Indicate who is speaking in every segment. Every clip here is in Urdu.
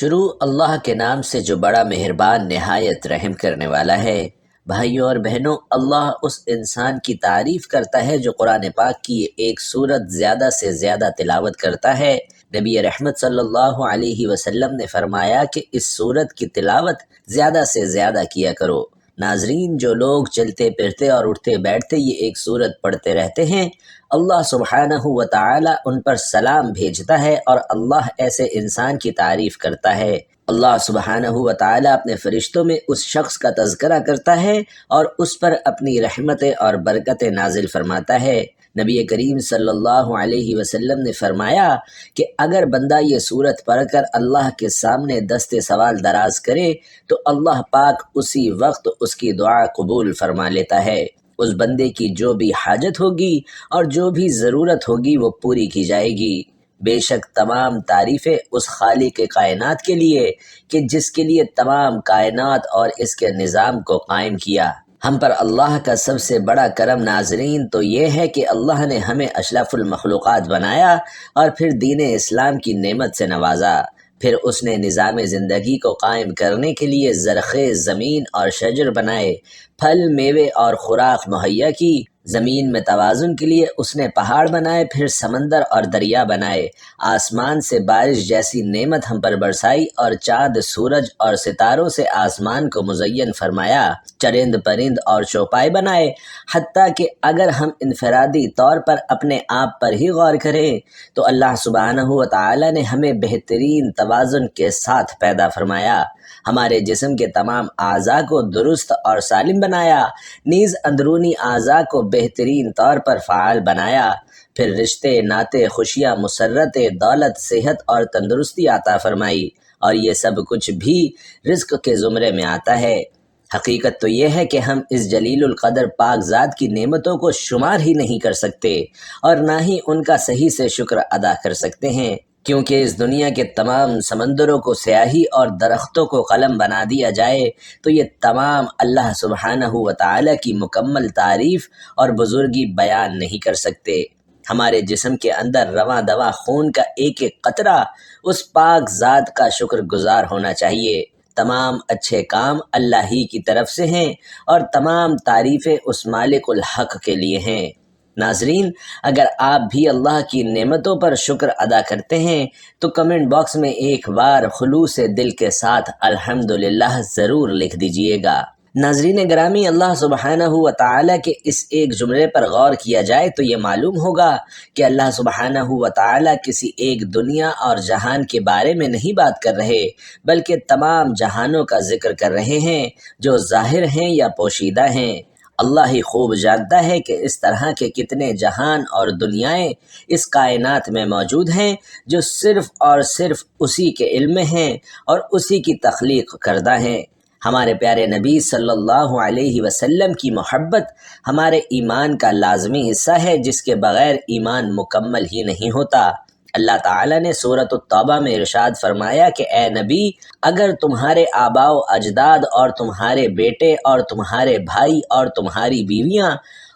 Speaker 1: شروع اللہ کے نام سے جو بڑا مہربان نہایت رحم کرنے والا ہے۔ بھائیوں اور بہنوں، اللہ اس انسان کی تعریف کرتا ہے جو قرآن پاک کی ایک سورت زیادہ سے زیادہ تلاوت کرتا ہے۔ نبی رحمت صلی اللہ علیہ وسلم نے فرمایا کہ اس سورت کی تلاوت زیادہ سے زیادہ کیا کرو۔ ناظرین، جو لوگ چلتے پھرتے اور اٹھتے بیٹھتے یہ ایک سورت پڑھتے رہتے ہیں، اللہ سبحانہ و تعالی ان پر سلام بھیجتا ہے اور اللہ ایسے انسان کی تعریف کرتا ہے۔ اللہ سبحانہ و تعالی اپنے فرشتوں میں اس شخص کا تذکرہ کرتا ہے اور اس پر اپنی رحمتیں اور برکتیں نازل فرماتا ہے۔ نبی کریم صلی اللہ علیہ وسلم نے فرمایا کہ اگر بندہ یہ سورت پڑھ کر اللہ کے سامنے دست سوال دراز کرے تو اللہ پاک اسی وقت اس کی دعا قبول فرما لیتا ہے۔ اس بندے کی جو بھی حاجت ہوگی اور جو بھی ضرورت ہوگی وہ پوری کی جائے گی۔ بے شک تمام تعریفیں اس خالق کائنات کے لیے کہ جس کے لیے تمام کائنات اور اس کے نظام کو قائم کیا۔ ہم پر اللہ کا سب سے بڑا کرم ناظرین تو یہ ہے کہ اللہ نے ہمیں اشرف المخلوقات بنایا اور پھر دین اسلام کی نعمت سے نوازا۔ پھر اس نے نظام زندگی کو قائم کرنے کے لیے زرخیز زمین اور شجر بنائے، پھل میوے اور خوراک مہیا کی۔ زمین میں توازن کے لیے اس نے پہاڑ بنائے، پھر سمندر اور دریا بنائے۔ آسمان سے بارش جیسی نعمت ہم پر برسائی اور چاند، سورج اور ستاروں سے آسمان کو مزین فرمایا۔ چرند پرند اور چوپائے بنائے۔ حتیٰ کہ اگر ہم انفرادی طور پر اپنے آپ پر ہی غور کریں تو اللہ سبحانہ و تعالی نے ہمیں بہترین توازن کے ساتھ پیدا فرمایا۔ ہمارے جسم کے تمام اعضاء کو درست اور سالم بنایا، نیز اندرونی اعضاء کو بہترین طور پر فعال بنایا۔ پھر رشتے، ناطے، خوشیاں، مسرتیں، دولت، صحت اور تندرستی عطا فرمائی، اور یہ سب کچھ بھی رزق کے زمرے میں آتا ہے۔ حقیقت تو یہ ہے کہ ہم اس جلیل القدر پاک ذات کی نعمتوں کو شمار ہی نہیں کر سکتے اور نہ ہی ان کا صحیح سے شکر ادا کر سکتے ہیں، کیونکہ اس دنیا کے تمام سمندروں کو سیاہی اور درختوں کو قلم بنا دیا جائے تو یہ تمام اللہ سبحانہ و تعالی کی مکمل تعریف اور بزرگی بیان نہیں کر سکتے۔ ہمارے جسم کے اندر رواں دواں خون کا ایک ایک قطرہ اس پاک ذات کا شکر گزار ہونا چاہیے۔ تمام اچھے کام اللہ ہی کی طرف سے ہیں اور تمام تعریفیں اس مالک الحق کے لیے ہیں۔ ناظرین، اگر آپ بھی اللہ کی نعمتوں پر شکر ادا کرتے ہیں تو کمنٹ باکس میں ایک بار خلوص دل کے ساتھ الحمدللہ ضرور لکھ دیجئے گا۔ ناظرین گرامی، اللہ سبحانہ و تعالی کے اس ایک جملے پر غور کیا جائے تو یہ معلوم ہوگا کہ اللہ سبحانہ و تعالی کسی ایک دنیا اور جہان کے بارے میں نہیں بات کر رہے، بلکہ تمام جہانوں کا ذکر کر رہے ہیں جو ظاہر ہیں یا پوشیدہ ہیں۔ اللہ ہی خوب جانتا ہے کہ اس طرح کے کتنے جہان اور دنیائیں اس کائنات میں موجود ہیں جو صرف اور صرف اسی کے علم میں ہیں اور اسی کی تخلیق کردہ ہیں۔ ہمارے پیارے نبی صلی اللہ علیہ وسلم کی محبت ہمارے ایمان کا لازمی حصہ ہے، جس کے بغیر ایمان مکمل ہی نہیں ہوتا۔ اللہ تعالیٰ نے سورۃ التوبہ میں ارشاد فرمایا کہ اے نبی، اگر تمہارے آباء و اجداد اور تمہارے بیٹے اور تمہارے بھائی اور تمہاری بیویاں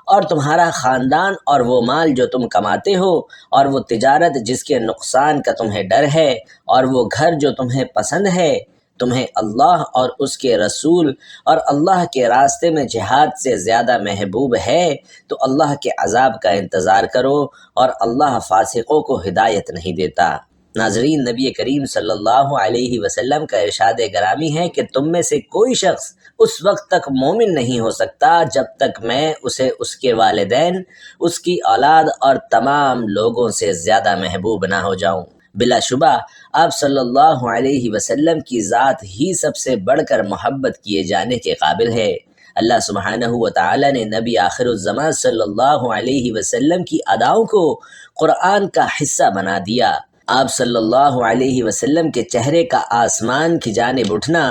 Speaker 1: اور تمہارا خاندان اور وہ مال جو تم کماتے ہو اور وہ تجارت جس کے نقصان کا تمہیں ڈر ہے اور وہ گھر جو تمہیں پسند ہے، تمہیں اللہ اور اس کے رسول اور اللہ کے راستے میں جہاد سے زیادہ محبوب ہے تو اللہ کے عذاب کا انتظار کرو، اور اللہ فاسقوں کو ہدایت نہیں دیتا۔ ناظرین، نبی کریم صلی اللہ علیہ وسلم کا ارشاد گرامی ہے کہ تم میں سے کوئی شخص اس وقت تک مومن نہیں ہو سکتا جب تک میں اسے اس کے والدین، اس کی اولاد اور تمام لوگوں سے زیادہ محبوب نہ ہو جاؤں۔ بلا شبہ آپ صلی اللہ علیہ وسلم کی ذات ہی سب سے بڑھ کر محبت کیے جانے کے قابل ہے۔ اللہ سبحانہ و تعالی نے نبی آخر الزمان صلی اللہ علیہ وسلم کی اداؤں کو قرآن کا حصہ بنا دیا۔ آپ صلی اللہ علیہ وسلم کے چہرے کا آسمان کی جانب اٹھنا،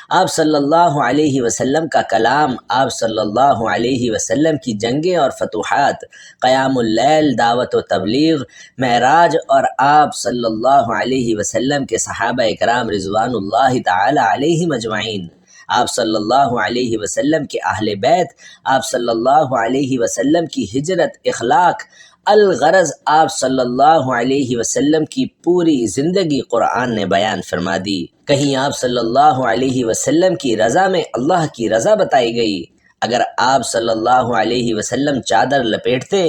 Speaker 1: آپ صلی اللہ علیہ وسلم کا کلام، آپ صلی اللہ علیہ وسلم کی جنگیں اور فتوحات، قیام اللیل، دعوت و تبلیغ، معراج، اور آپ صلی اللہ علیہ وسلم کے صحابہ اکرام رضوان اللہ تعالی علیہم اجمعین، آپ صلی اللہ علیہ وسلم کے اہل بیت، آپ صلی اللہ علیہ وسلم کی ہجرت، اخلاق، الغرض آپ صلی اللہ علیہ وسلم کی پوری زندگی قرآن نے بیان فرما دی۔ کہیں آپ صلی اللہ علیہ وسلم کی رضا میں اللہ کی رضا بتائی گئی۔ اگر آپ صلی اللہ علیہ وسلم چادر لپیٹتے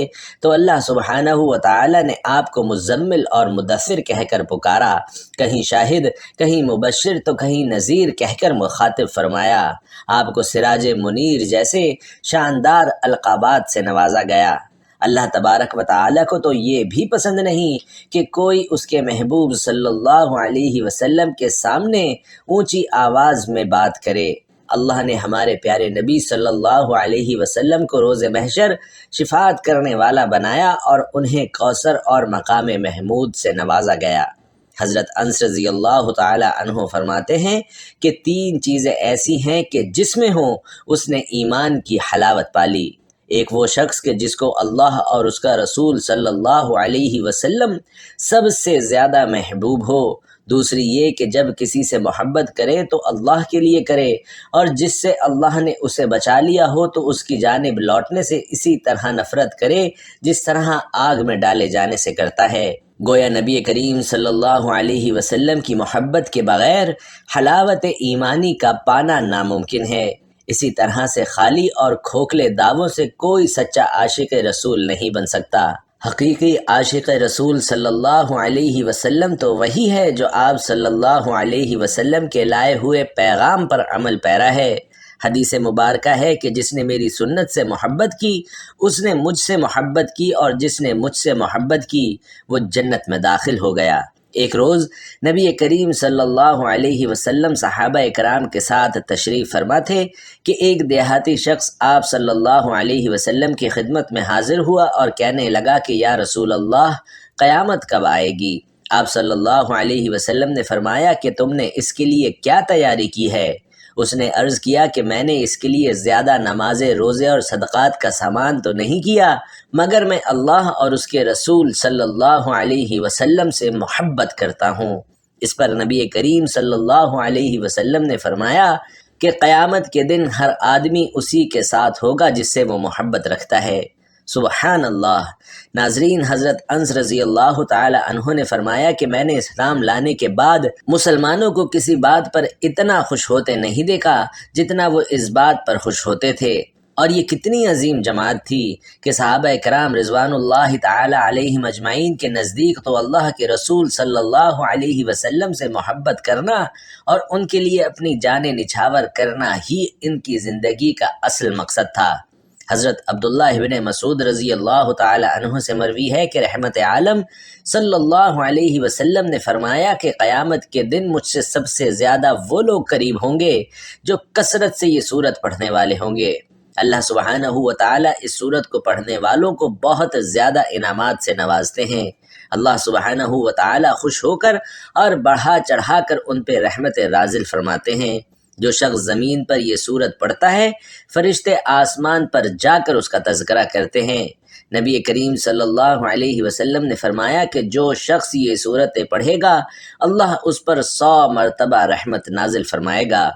Speaker 1: تو اللہ سبحانہ و تعالی نے آپ کو مزمل اور مدثر کہہ کر پکارا، کہیں شاہد، کہیں مبشر تو کہیں نذیر کہہ کر مخاطب فرمایا۔ آپ کو سراج منیر جیسے شاندار القابات سے نوازا گیا۔ اللہ تبارک و تعالی کو تو یہ بھی پسند نہیں کہ کوئی اس کے محبوب صلی اللہ علیہ وسلم کے سامنے اونچی آواز میں بات کرے۔ اللہ نے ہمارے پیارے نبی صلی اللہ علیہ وسلم کو روز محشر شفاعت کرنے والا بنایا اور انہیں کوثر اور مقام محمود سے نوازا گیا۔ حضرت انس رضی اللہ تعالی عنہ فرماتے ہیں کہ 3 چیزیں ایسی ہیں کہ جس میں ہوں اس نے ایمان کی حلاوت پالی۔ ایک وہ شخص کہ جس کو اللہ اور اس کا رسول صلی اللہ علیہ وسلم سب سے زیادہ محبوب ہو۔ دوسری یہ کہ جب کسی سے محبت کرے تو اللہ کے لیے کرے، اور جس سے اللہ نے اسے بچا لیا ہو تو اس کی جانب لوٹنے سے اسی طرح نفرت کرے جس طرح آگ میں ڈالے جانے سے کرتا ہے۔ گویا نبی کریم صلی اللہ علیہ وسلم کی محبت کے بغیر حلاوت ایمانی کا پانا ناممکن ہے۔ اسی طرح سے خالی اور کھوکھلے دعووں سے کوئی سچا عاشق رسول نہیں بن سکتا۔ حقیقی عاشق رسول صلی اللہ علیہ وسلم تو وہی ہے جو آپ صلی اللہ علیہ وسلم کے لائے ہوئے پیغام پر عمل پیرا ہے۔ حدیث مبارکہ ہے کہ جس نے میری سنت سے محبت کی اس نے مجھ سے محبت کی، اور جس نے مجھ سے محبت کی وہ جنت میں داخل ہو گیا۔ ایک روز نبی کریم صلی اللہ علیہ وسلم صحابہ کرام کے ساتھ تشریف فرما تھے کہ ایک دیہاتی شخص آپ صلی اللہ علیہ وسلم کی خدمت میں حاضر ہوا اور کہنے لگا کہ یا رسول اللہ، قیامت کب آئے گی؟ آپ صلی اللہ علیہ وسلم نے فرمایا کہ تم نے اس کے لیے کیا تیاری کی ہے؟ اس نے عرض کیا کہ میں نے اس کے لیے زیادہ نمازیں، روزے اور صدقات کا سامان تو نہیں کیا، مگر میں اللہ اور اس کے رسول صلی اللہ علیہ وسلم سے محبت کرتا ہوں۔ اس پر نبی کریم صلی اللہ علیہ وسلم نے فرمایا کہ قیامت کے دن ہر آدمی اسی کے ساتھ ہوگا جس سے وہ محبت رکھتا ہے۔ سبحان اللہ۔ ناظرین، حضرت انس رضی اللہ تعالی عنہ نے فرمایا کہ میں نے اسلام لانے کے بعد مسلمانوں کو کسی بات پر اتنا خوش ہوتے نہیں دیکھا جتنا وہ اس بات پر خوش ہوتے تھے۔ اور یہ کتنی عظیم جماعت تھی کہ صحابہ کرام رضوان اللہ تعالی علیہم اجمعین کے نزدیک تو اللہ کے رسول صلی اللہ علیہ وسلم سے محبت کرنا اور ان کے لیے اپنی جانیں نچھاور کرنا ہی ان کی زندگی کا اصل مقصد تھا۔ حضرت عبداللہ ابن مسعود رضی اللہ تعالی عنہ سے مروی ہے کہ رحمت عالم صلی اللہ علیہ وسلم نے فرمایا کہ قیامت کے دن مجھ سے سب سے زیادہ وہ لوگ قریب ہوں گے جو کثرت سے یہ سورت پڑھنے والے ہوں گے۔ اللہ سبحانہ و تعالی اس سورت کو پڑھنے والوں کو بہت زیادہ انعامات سے نوازتے ہیں۔ اللہ سبحانہ و تعالی خوش ہو کر اور بڑھا چڑھا کر ان پہ رحمت نازل فرماتے ہیں۔ جو شخص زمین پر یہ سورت پڑھتا ہے، فرشتے آسمان پر جا کر اس کا تذکرہ کرتے ہیں۔ نبی کریم صلی اللہ علیہ وسلم نے فرمایا کہ جو شخص یہ سورتیں پڑھے گا اللہ اس پر 100 مرتبہ رحمت نازل فرمائے گا۔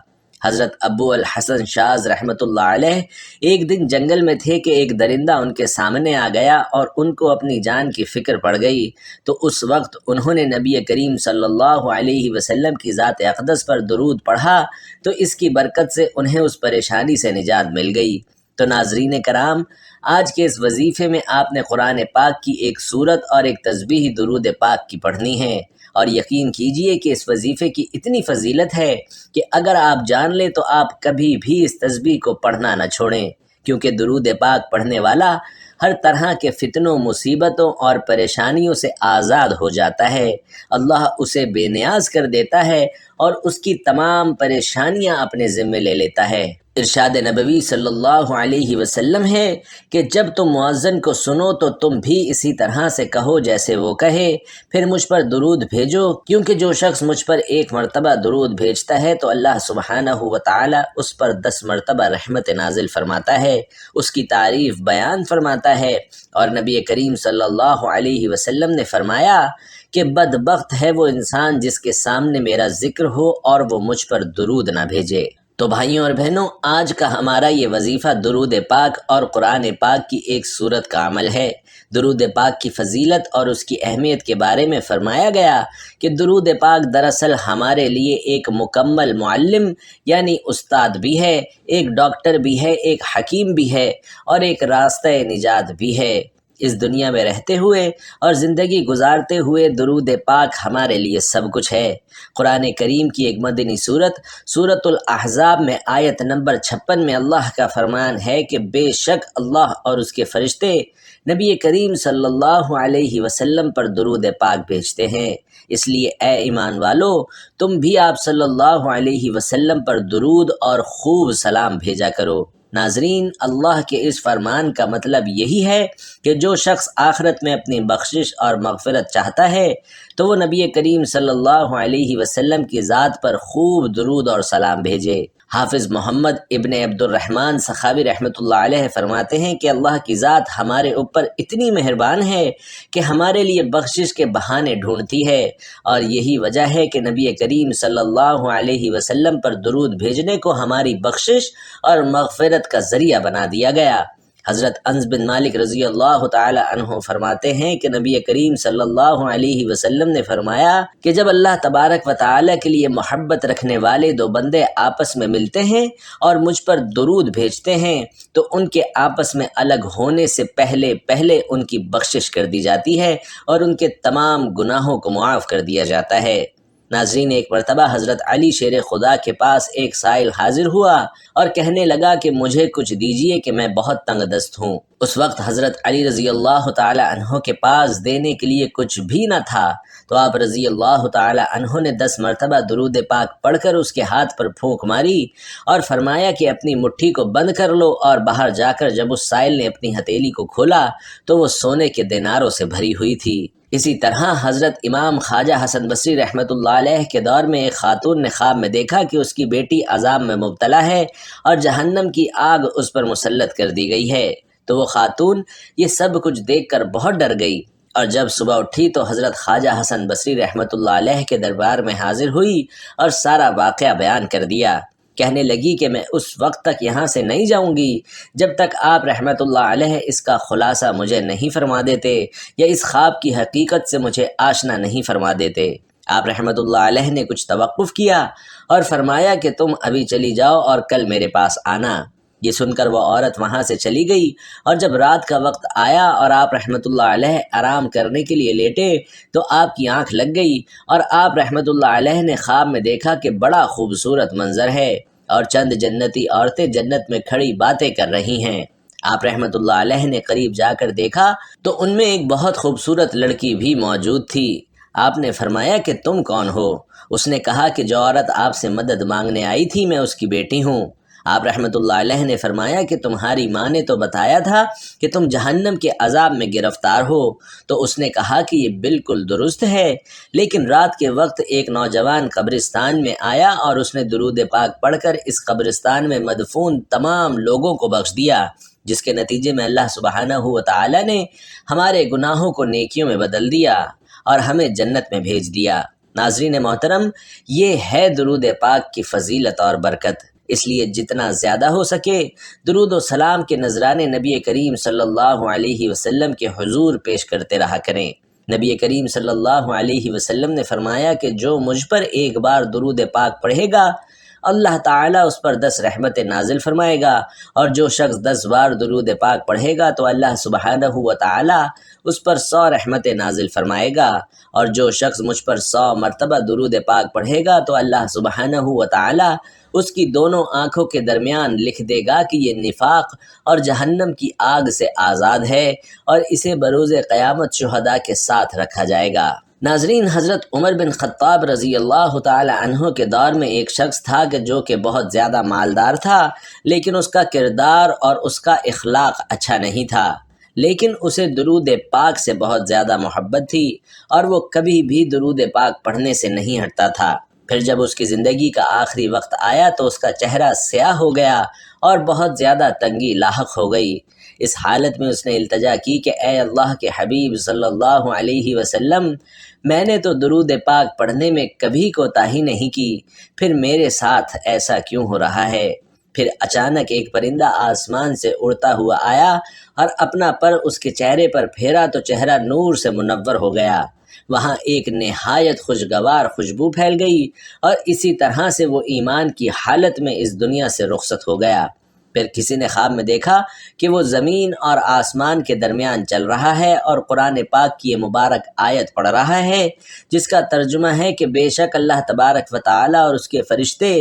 Speaker 1: حضرت ابو الحسن شاذ رحمۃ اللہ علیہ ایک دن جنگل میں تھے کہ ایک درندہ ان کے سامنے آ گیا اور ان کو اپنی جان کی فکر پڑ گئی، تو اس وقت انہوں نے نبی کریم صلی اللہ علیہ وسلم کی ذات اقدس پر درود پڑھا تو اس کی برکت سے انہیں اس پریشانی سے نجات مل گئی۔ تو ناظرین کرام، آج کے اس وظیفے میں آپ نے قرآن پاک کی ایک سورت اور ایک تسبیح درود پاک کی پڑھنی ہے، اور یقین کیجئے کہ اس وظیفے کی اتنی فضیلت ہے کہ اگر آپ جان لیں تو آپ کبھی بھی اس تسبیح کو پڑھنا نہ چھوڑیں، کیونکہ درود پاک پڑھنے والا ہر طرح کے فتنوں، مصیبتوں اور پریشانیوں سے آزاد ہو جاتا ہے۔ اللہ اسے بے نیاز کر دیتا ہے اور اس کی تمام پریشانیاں اپنے ذمے لے لیتا ہے۔ ارشاد نبوی صلی اللہ علیہ وسلم ہے کہ جب تم مؤذن کو سنو تو تم بھی اسی طرح سے کہو جیسے وہ کہے، پھر مجھ پر درود بھیجو، کیونکہ جو شخص مجھ پر 1 مرتبہ درود بھیجتا ہے تو اللہ سبحانہ و تعالی اس پر 10 مرتبہ رحمت نازل فرماتا ہے، اس کی تعریف بیان فرماتا ہے۔ اور نبی کریم صلی اللہ علیہ وسلم نے فرمایا کہ بدبخت ہے وہ انسان جس کے سامنے میرا ذکر ہو اور وہ مجھ پر درود نہ بھیجے۔ تو بھائیوں اور بہنوں، آج کا ہمارا یہ وظیفہ درود پاک اور قرآن پاک کی ایک سورت کا عمل ہے۔ درود پاک کی فضیلت اور اس کی اہمیت کے بارے میں فرمایا گیا کہ درود پاک دراصل ہمارے لیے ایک مکمل معلم یعنی استاد بھی ہے، ایک ڈاکٹر بھی ہے، ایک حکیم بھی ہے اور ایک راستہ نجات بھی ہے۔ اس دنیا میں رہتے ہوئے اور زندگی گزارتے ہوئے درود پاک ہمارے لیے سب کچھ ہے۔ قرآن کریم کی ایک مدنی سورت الاحزاب میں آیت نمبر 56 میں اللہ کا فرمان ہے کہ بے شک اللہ اور اس کے فرشتے نبی کریم صلی اللہ علیہ وسلم پر درود پاک بھیجتے ہیں۔ اس لیے اے ایمان والو، تم بھی آپ صلی اللہ علیہ وسلم پر درود اور خوب سلام بھیجا کرو۔ ناظرین، اللہ کے اس فرمان کا مطلب یہی ہے کہ جو شخص آخرت میں اپنی بخشش اور مغفرت چاہتا ہے تو وہ نبی کریم صلی اللہ علیہ وسلم کی ذات پر خوب درود اور سلام بھیجے۔ حافظ محمد ابن عبد الرحمن سخاوی رحمۃ اللہ علیہ فرماتے ہیں کہ اللہ کی ذات ہمارے اوپر اتنی مہربان ہے کہ ہمارے لیے بخشش کے بہانے ڈھونڈتی ہے، اور یہی وجہ ہے کہ نبی کریم صلی اللہ علیہ وسلم پر درود بھیجنے کو ہماری بخشش اور مغفرت کا ذریعہ بنا دیا گیا۔ حضرت انس بن مالک رضی اللہ تعالی عنہ فرماتے ہیں کہ نبی کریم صلی اللہ علیہ وسلم نے فرمایا کہ جب اللہ تبارک و تعالی کے لیے محبت رکھنے والے دو بندے آپس میں ملتے ہیں اور مجھ پر درود بھیجتے ہیں تو ان کے آپس میں الگ ہونے سے پہلے ان کی بخشش کر دی جاتی ہے اور ان کے تمام گناہوں کو معاف کر دیا جاتا ہے۔ ناظرین، ایک مرتبہ حضرت علی شیر خدا کے پاس ایک سائل حاضر ہوا اور کہنے لگا کہ مجھے کچھ دیجیے کہ میں بہت تنگ دست ہوں۔ اس وقت حضرت علی رضی اللہ تعالی عنہ کے پاس دینے کے لیے کچھ بھی نہ تھا، تو آپ رضی اللہ تعالی عنہ نے 10 مرتبہ درود پاک پڑھ کر اس کے ہاتھ پر پھونک ماری اور فرمایا کہ اپنی مٹھی کو بند کر لو، اور باہر جا کر جب اس سائل نے اپنی ہتھیلی کو کھولا تو وہ سونے کے دیناروں سے بھری ہوئی تھی۔ اسی طرح حضرت امام خواجہ حسن بصری رحمۃ اللہ علیہ کے دور میں ایک خاتون نے خواب میں دیکھا کہ اس کی بیٹی عذاب میں مبتلا ہے اور جہنم کی آگ اس پر مسلط کر دی گئی ہے۔ تو وہ خاتون یہ سب کچھ دیکھ کر بہت ڈر گئی، اور جب صبح اٹھی تو حضرت خواجہ حسن بصری رحمۃ اللہ علیہ کے دربار میں حاضر ہوئی اور سارا واقعہ بیان کر دیا۔ کہنے لگی کہ میں اس وقت تک یہاں سے نہیں جاؤں گی جب تک آپ رحمۃ اللہ علیہ اس کا خلاصہ مجھے نہیں فرما دیتے یا اس خواب کی حقیقت سے مجھے آشنا نہیں فرما دیتے۔ آپ رحمۃ اللہ علیہ نے کچھ توقف کیا اور فرمایا کہ تم ابھی چلی جاؤ اور کل میرے پاس آنا۔ یہ سن کر وہ عورت وہاں سے چلی گئی، اور جب رات کا وقت آیا اور آپ رحمۃ اللہ علیہ آرام کرنے کے لیے لیٹے تو آپ کی آنکھ لگ گئی، اور آپ رحمۃ اللہ علیہ نے خواب میں دیکھا کہ بڑا خوبصورت منظر ہے اور چند جنتی عورتیں جنت میں کھڑی باتیں کر رہی ہیں۔ آپ رحمۃ اللہ علیہ نے قریب جا کر دیکھا تو ان میں ایک بہت خوبصورت لڑکی بھی موجود تھی۔ آپ نے فرمایا کہ تم کون ہو؟ اس نے کہا کہ جو عورت آپ سے مدد مانگنے آئی تھی میں اس کی بیٹی ہوں۔ آپ رحمۃ اللہ علیہ نے فرمایا کہ تمہاری ماں نے تو بتایا تھا کہ تم جہنم کے عذاب میں گرفتار ہو۔ تو اس نے کہا کہ یہ بالکل درست ہے، لیکن رات کے وقت ایک نوجوان قبرستان میں آیا اور اس نے درود پاک پڑھ کر اس قبرستان میں مدفون تمام لوگوں کو بخش دیا، جس کے نتیجے میں اللہ سبحانہ و تعالی نے ہمارے گناہوں کو نیکیوں میں بدل دیا اور ہمیں جنت میں بھیج دیا۔ ناظرین محترم، یہ ہے درود پاک کی فضیلت اور برکت۔ اس لیے جتنا زیادہ ہو سکے درود و سلام کے نذرانے نبی کریم صلی اللہ علیہ وسلم کے حضور پیش کرتے رہا کریں۔ نبی کریم صلی اللہ علیہ وسلم نے فرمایا کہ جو مجھ پر ایک بار درود پاک پڑھے گا اللہ تعالیٰ اس پر 10 رحمتیں نازل فرمائے گا، اور جو شخص 10 بار درود پاک پڑھے گا تو اللہ سبحانہ و تعالیٰ اس پر 100 رحمتیں نازل فرمائے گا، اور جو شخص مجھ پر 100 مرتبہ درود پاک پڑھے گا تو اللہ سبحانہ و تعالیٰ اس کی دونوں آنکھوں کے درمیان لکھ دے گا کہ یہ نفاق اور جہنم کی آگ سے آزاد ہے، اور اسے بروز قیامت شہداء کے ساتھ رکھا جائے گا۔ ناظرین، حضرت عمر بن خطاب رضی اللہ تعالی عنہ کے دور میں ایک شخص تھا کہ جو کہ بہت زیادہ مالدار تھا، لیکن اس کا کردار اور اس کا اخلاق اچھا نہیں تھا، لیکن اسے درود پاک سے بہت زیادہ محبت تھی اور وہ کبھی بھی درود پاک پڑھنے سے نہیں ہٹتا تھا۔ پھر جب اس کی زندگی کا آخری وقت آیا تو اس کا چہرہ سیاہ ہو گیا اور بہت زیادہ تنگی لاحق ہو گئی۔ اس حالت میں اس نے التجا کی کہ اے اللہ کے حبیب صلی اللہ علیہ وسلم، میں نے تو درود پاک پڑھنے میں کبھی کوتاہی نہیں کی، پھر میرے ساتھ ایسا کیوں ہو رہا ہے؟ پھر اچانک ایک پرندہ آسمان سے اڑتا ہوا آیا اور اپنا پر اس کے چہرے پر پھیرا تو چہرہ نور سے منور ہو گیا۔ وہاں ایک نہایت خوشگوار خوشبو پھیل گئی اور اسی طرح سے وہ ایمان کی حالت میں اس دنیا سے رخصت ہو گیا۔ پھر کسی نے خواب میں دیکھا کہ وہ زمین اور آسمان کے درمیان چل رہا ہے اور قرآن پاک کی یہ مبارک آیت پڑھ رہا ہے، جس کا ترجمہ ہے کہ بے شک اللہ تبارک و تعالی اور اس کے فرشتے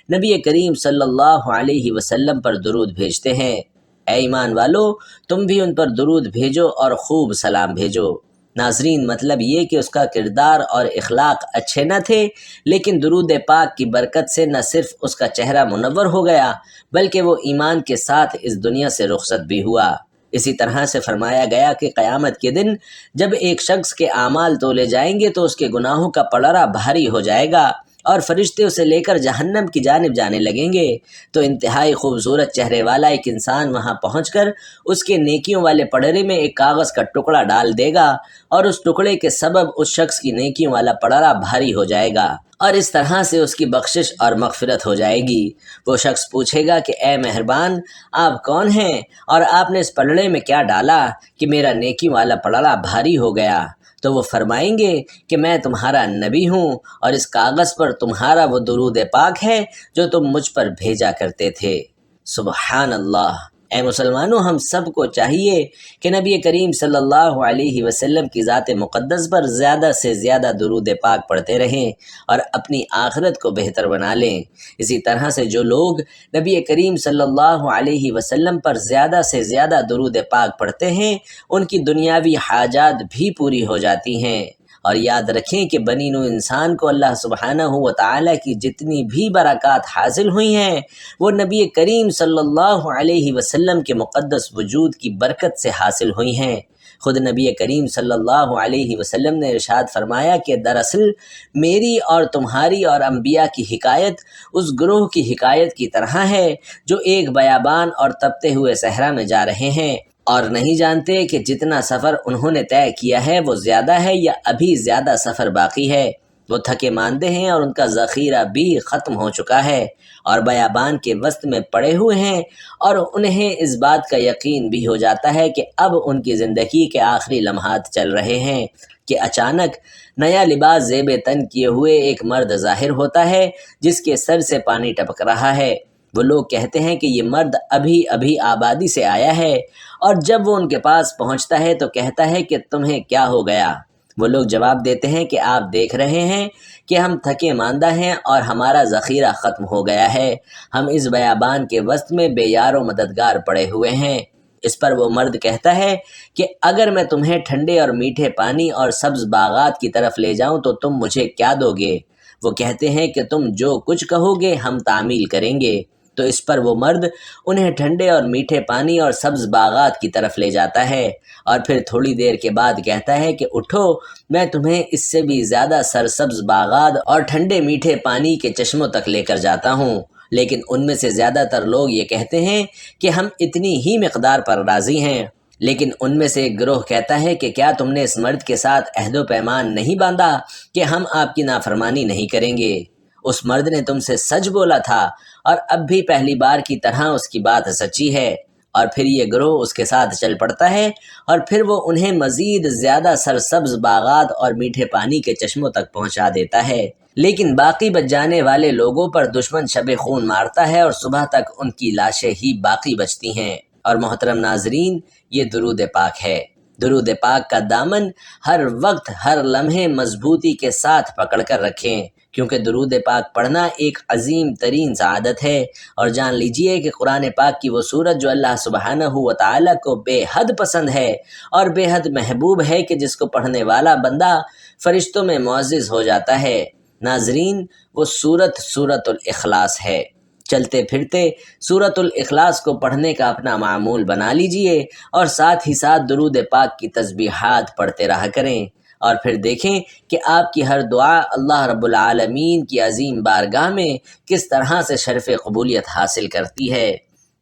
Speaker 1: نبی کریم صلی اللہ علیہ وسلم پر درود بھیجتے ہیں۔ اے ایمان والو، تم بھی ان پر درود بھیجو اور خوب سلام بھیجو۔ ناظرین، مطلب یہ کہ اس کا کردار اور اخلاق اچھے نہ تھے، لیکن درود پاک کی برکت سے نہ صرف اس کا چہرہ منور ہو گیا بلکہ وہ ایمان کے ساتھ اس دنیا سے رخصت بھی ہوا۔ اسی طرح سے فرمایا گیا کہ قیامت کے دن جب ایک شخص کے اعمال تولے جائیں گے تو اس کے گناہوں کا پلڑا بھاری ہو جائے گا اور فرشتے اسے لے کر جہنم کی جانب جانے لگیں گے، تو انتہائی خوبصورت چہرے والا ایک انسان وہاں پہنچ کر اس کے نیکیوں والے پڑھرے میں ایک کاغذ کا ٹکڑا ڈال دے گا اور اس ٹکڑے کے سبب اس شخص کی نیکیوں والا پڑھرا بھاری ہو جائے گا اور اس طرح سے اس کی بخشش اور مغفرت ہو جائے گی۔ وہ شخص پوچھے گا کہ اے مہربان، آپ کون ہیں اور آپ نے اس پلڑے میں کیا ڈالا کہ میرا نیکی والا پلڑا بھاری ہو گیا؟ تو وہ فرمائیں گے کہ میں تمہارا نبی ہوں اور اس کاغذ پر تمہارا وہ درود پاک ہے جو تم مجھ پر بھیجا کرتے تھے۔ سبحان اللہ! اے مسلمانوں، ہم سب کو چاہیے کہ نبی کریم صلی اللہ علیہ وسلم کی ذات مقدس پر زیادہ سے زیادہ درود پاک پڑھتے رہیں اور اپنی آخرت کو بہتر بنا لیں۔ اسی طرح سے جو لوگ نبی کریم صلی اللہ علیہ وسلم پر زیادہ سے زیادہ درود پاک پڑھتے ہیں، ان کی دنیاوی حاجات بھی پوری ہو جاتی ہیں۔ اور یاد رکھیں کہ بنی نوع انسان کو اللہ سبحانہ و تعالیٰ کی جتنی بھی برکات حاصل ہوئی ہیں، وہ نبی کریم صلی اللہ علیہ وسلم کے مقدس وجود کی برکت سے حاصل ہوئی ہیں۔ خود نبی کریم صلی اللہ علیہ وسلم نے ارشاد فرمایا کہ دراصل میری اور تمہاری اور انبیاء کی حکایت اس گروہ کی حکایت کی طرح ہے جو ایک بیابان اور تپتے ہوئے صحرا میں جا رہے ہیں اور نہیں جانتے کہ جتنا سفر انہوں نے طے کیا ہے وہ زیادہ ہے یا ابھی زیادہ سفر باقی ہے۔ وہ تھکے ماندے ہیں اور ان کا ذخیرہ بھی ختم ہو چکا ہے اور بیابان کے وسط میں پڑے ہوئے ہیں اور انہیں اس بات کا یقین بھی ہو جاتا ہے کہ اب ان کی زندگی کے آخری لمحات چل رہے ہیں کہ اچانک نیا لباس زیب تن کیے ہوئے ایک مرد ظاہر ہوتا ہے جس کے سر سے پانی ٹپک رہا ہے۔ وہ لوگ کہتے ہیں کہ یہ مرد ابھی ابھی آبادی سے آیا ہے، اور جب وہ ان کے پاس پہنچتا ہے تو کہتا ہے کہ تمہیں کیا ہو گیا؟ وہ لوگ جواب دیتے ہیں کہ آپ دیکھ رہے ہیں کہ ہم تھکے ماندہ ہیں اور ہمارا ذخیرہ ختم ہو گیا ہے، ہم اس بیابان کے وسط میں بے یار و مددگار پڑے ہوئے ہیں۔ اس پر وہ مرد کہتا ہے کہ اگر میں تمہیں ٹھنڈے اور میٹھے پانی اور سبز باغات کی طرف لے جاؤں تو تم مجھے کیا دو گے؟ وہ کہتے ہیں کہ تم جو کچھ کہو گے ہم تعمیل کریں گے۔ تو اس پر وہ مرد انہیں ٹھنڈے اور میٹھے پانی اور سبز باغات کی طرف لے جاتا ہے اور پھر تھوڑی دیر کے بعد کہتا ہے کہ اٹھو، میں تمہیں اس سے بھی زیادہ سرسبز باغات اور ٹھنڈے میٹھے پانی کے چشموں تک لے کر جاتا ہوں۔ لیکن ان میں سے زیادہ تر لوگ یہ کہتے ہیں کہ ہم اتنی ہی مقدار پر راضی ہیں۔ لیکن ان میں سے ایک گروہ کہتا ہے کہ کیا تم نے اس مرد کے ساتھ عہد و پیمان نہیں باندھا کہ ہم آپ کی نافرمانی نہیں کریں گے؟ اس مرد نے تم سے سچ بولا تھا اور اب بھی پہلی بار کی طرح اس کی بات سچی ہے۔ اور پھر یہ گروہ اس کے ساتھ چل پڑتا ہے اور پھر وہ انہیں مزید زیادہ سرسبز باغات اور میٹھے پانی کے چشموں تک پہنچا دیتا ہے، لیکن باقی بچ جانے والے لوگوں پر دشمن شب خون مارتا ہے اور صبح تک ان کی لاشیں ہی باقی بچتی ہیں۔ اور محترم ناظرین، یہ درود پاک ہے۔ درود پاک کا دامن ہر وقت ہر لمحے مضبوطی کے ساتھ پکڑ کر رکھیں، کیونکہ درود پاک پڑھنا ایک عظیم ترین سعادت ہے۔ اور جان لیجئے کہ قرآن پاک کی وہ سورت جو اللہ سبحانہ و تعالیٰ کو بے حد پسند ہے اور بے حد محبوب ہے کہ جس کو پڑھنے والا بندہ فرشتوں میں معزز ہو جاتا ہے، ناظرین، وہ سورت الاخلاص ہے۔ چلتے پھرتے سورت الاخلاص کو پڑھنے کا اپنا معمول بنا لیجئے اور ساتھ ہی ساتھ درود پاک کی تسبیحات پڑھتے رہا کریں، اور پھر دیکھیں کہ آپ کی ہر دعا اللہ رب العالمین کی عظیم بارگاہ میں کس طرح سے شرف قبولیت حاصل کرتی ہے۔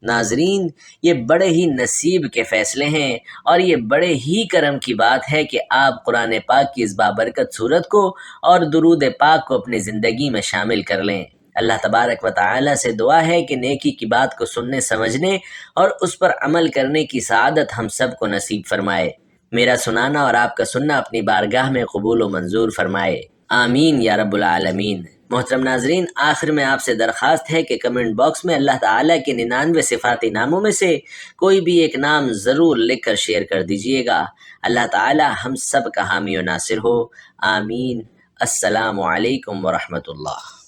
Speaker 1: ناظرین، یہ بڑے ہی نصیب کے فیصلے ہیں اور یہ بڑے ہی کرم کی بات ہے کہ آپ قرآن پاک کی اس بابرکت صورت کو اور درود پاک کو اپنی زندگی میں شامل کر لیں۔ اللہ تبارک و تعالی سے دعا ہے کہ نیکی کی بات کو سننے سمجھنے اور اس پر عمل کرنے کی سعادت ہم سب کو نصیب فرمائے۔ میرا سنانا اور آپ کا سننا اپنی بارگاہ میں قبول و منظور فرمائے، آمین یا رب العالمین۔ محترم ناظرین، آخر میں آپ سے درخواست ہے کہ کمنٹ باکس میں اللہ تعالیٰ کے 99 صفاتی ناموں میں سے کوئی بھی ایک نام ضرور لکھ کر شیئر کر دیجئے گا۔ اللہ تعالیٰ ہم سب کا حامی و ناصر ہو، آمین۔ السلام علیکم ورحمۃ اللہ۔